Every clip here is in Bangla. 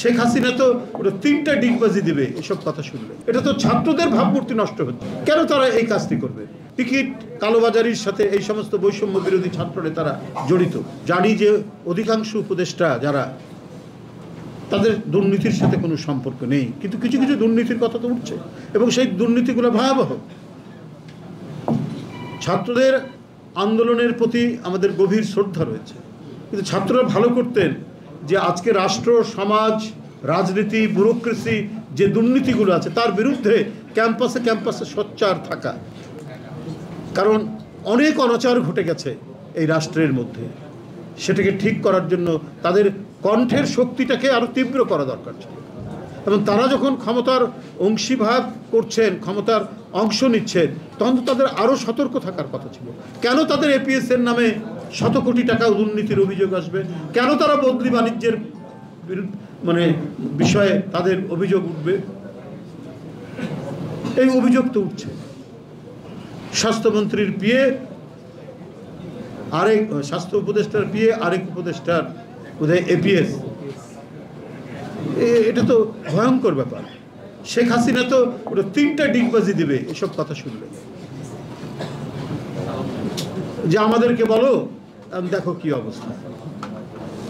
শেখ হাসিনা তো ওটা 3টা ডিগবাজি দিবে এসব কথা শুনলে। এটা তো ছাত্রদের ভাবমূর্তি নষ্ট হচ্ছে। কেন তারা এই কাজটি করবে? টিকিট কালোবাজারির সাথে এই সমস্ত বৈষম্য বিরোধী ছাত্র নেতারা জড়িত। জানি যে অধিকাংশ উপদেষ্টা যারা, তাদের দুর্নীতির সাথে কোনো সম্পর্ক নেই, কিন্তু কিছু কিছু দুর্নীতির কথা তো উঠছে এবং সেই দুর্নীতিগুলো ভয়াবহ। ছাত্রদের আন্দোলনের প্রতি আমাদের গভীর শ্রদ্ধা রয়েছে, কিন্তু ছাত্ররা ভালো করতেন যে আজকে রাষ্ট্র, সমাজ, রাজনীতি, ব্যুরোক্রেসি যে দুর্নীতিগুলো আছে তার বিরুদ্ধে ক্যাম্পাসে ক্যাম্পাসে সোচ্চার থাকা। কারণ অনেক অনাচার ঘটে গেছে এই রাষ্ট্রের মধ্যে, সেটাকে ঠিক করার জন্য তাদের কণ্ঠের শক্তিটাকে আরও তীব্র করা দরকার ছিল। এবং তারা যখন ক্ষমতার অংশীভাব করছেন, ক্ষমতার অংশ নিচ্ছেন, তখন তো তাদের আরও সতর্ক থাকার কথা ছিল। কেন তাদের এপিএসের নামে শত কোটি টাকা দুর্নীতির অভিযোগ আসবে? কেন তারা বদলি বাণিজ্যের বিষয়ে তাদের অভিযোগ উঠবে? এই অভিযোগ তো উঠছে। স্বাস্থ্যমন্ত্রীর পিএ আরেক, স্বাস্থ্য উপদেষ্টার পিএ আরেক উপদেষ্টার বোধহয় এপিএস। এটা তো ভয়ঙ্কর ব্যাপার। শেখ হাসিনা তো ওটা 3টা ডিগবাজি দিবে এসব কথা শুনলে, যে আমাদেরকে বলো, দেখো কি অবস্থা।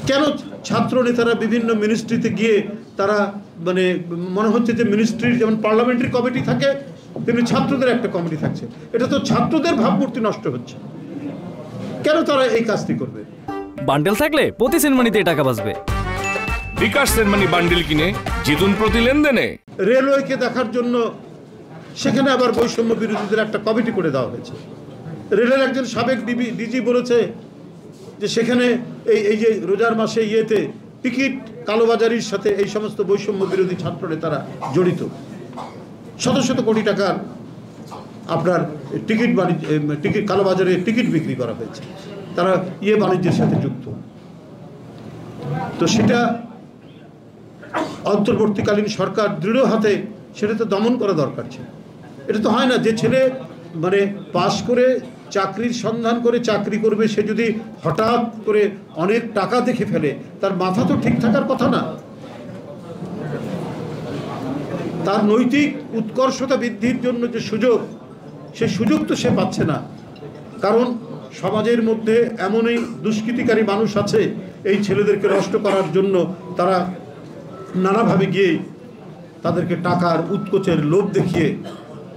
কেন ছাত্র নেতারা বিভিন্ন মিনিস্ট্রিতে গিয়ে তারা মনে হচ্ছে যে মিনিস্ট্রির যেমন পার্লামেন্টারি কমিটি থাকে তেমনি ছাত্রদের একটা কমিটি থাকছে। এটা তো ছাত্রদের ভাবমূর্তি নষ্ট হচ্ছে। কেন তারা এই কাজটি করবে? বান্ডেল থাকলে প্রতি সেনমানিতে টাকা বাঁচবে। বিকাশ সেনমানি বান্ডেল কিনে জিতুন প্রতি লেনদেনে। রেলওয়েকে দেখার জন্য সেখানে আবার বৈষম্য বিরোধীদের একটা কমিটি করে দেওয়া হয়েছে। রেলের একজন সাবেক ডিজি বলেছে যে সেখানে এই যে রোজার মাসে টিকিট কালোবাজারির সাথে এই সমস্ত বৈষম্য বিরোধী ছাত্র নেতারা জড়িত। শত শত কোটি টাকার আপনার টিকিট কালোবাজারে টিকিট বিক্রি করা হয়েছে, তারা বাণিজ্যের সাথে যুক্ত। তো সেটা অন্তর্বর্তীকালীন সরকার দৃঢ় হাতে সেটা তো দমন করা দরকার ছিল। এটা তো হয় না যে ছেলে পাশ করে চাকরির সন্ধান করে চাকরি করবে, সে যদি হঠাৎ করে অনেক টাকা দেখে ফেলে, তার মাথা তো ঠিক থাকার কথা না। তার নৈতিক উৎকর্ষতা বৃদ্ধির জন্য যে সুযোগ, সেই সুযোগ তো সে পাচ্ছে না। কারণ সমাজের মধ্যে এমনই দুষ্কৃতিকারী মানুষ আছে এই ছেলেদেরকে নষ্ট করার জন্য তারা নানাভাবে গিয়ে তাদেরকে টাকার উৎকোচের লোভ দেখিয়ে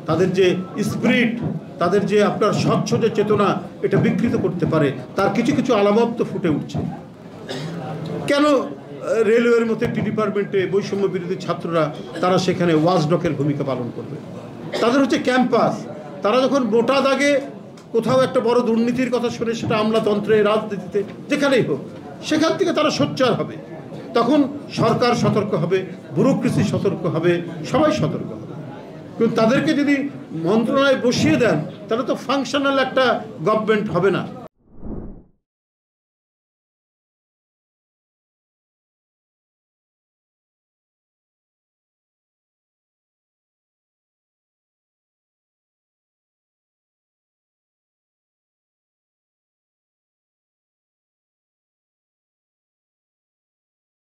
তাদের যে স্পিরিট, তাদের যে আপনার স্বচ্ছ যে চেতনা, এটা বিকৃত করতে পারে। তার কিছু কিছু আলামত তো ফুটে উঠছে। কেন রেলওয়ের মতো একটি ডিপার্টমেন্টে বৈষম্য বিরোধী ছাত্ররা তারা সেখানে ওয়াচডগের ভূমিকা পালন করবে? তাদের হচ্ছে ক্যাম্পাস। তারা যখন মোটা দাগে কোথাও একটা বড় দুর্নীতির কথা শুনে, সেটা আমলাতন্ত্রে, রাজনীতিতে, যেখানেই হোক, সেখান থেকে তারা সোচ্চার হবে। তখন সরকার সতর্ক হবে, ব্যুরোক্রেসি সতর্ক হবে, সবাই সতর্ক হবে। কিন্তু তাদেরকে যদি মন্ত্রণালয়ে বসিয়ে দেন, তাহলে তো ফাংশনাল একটা গভর্নমেন্ট হবে না।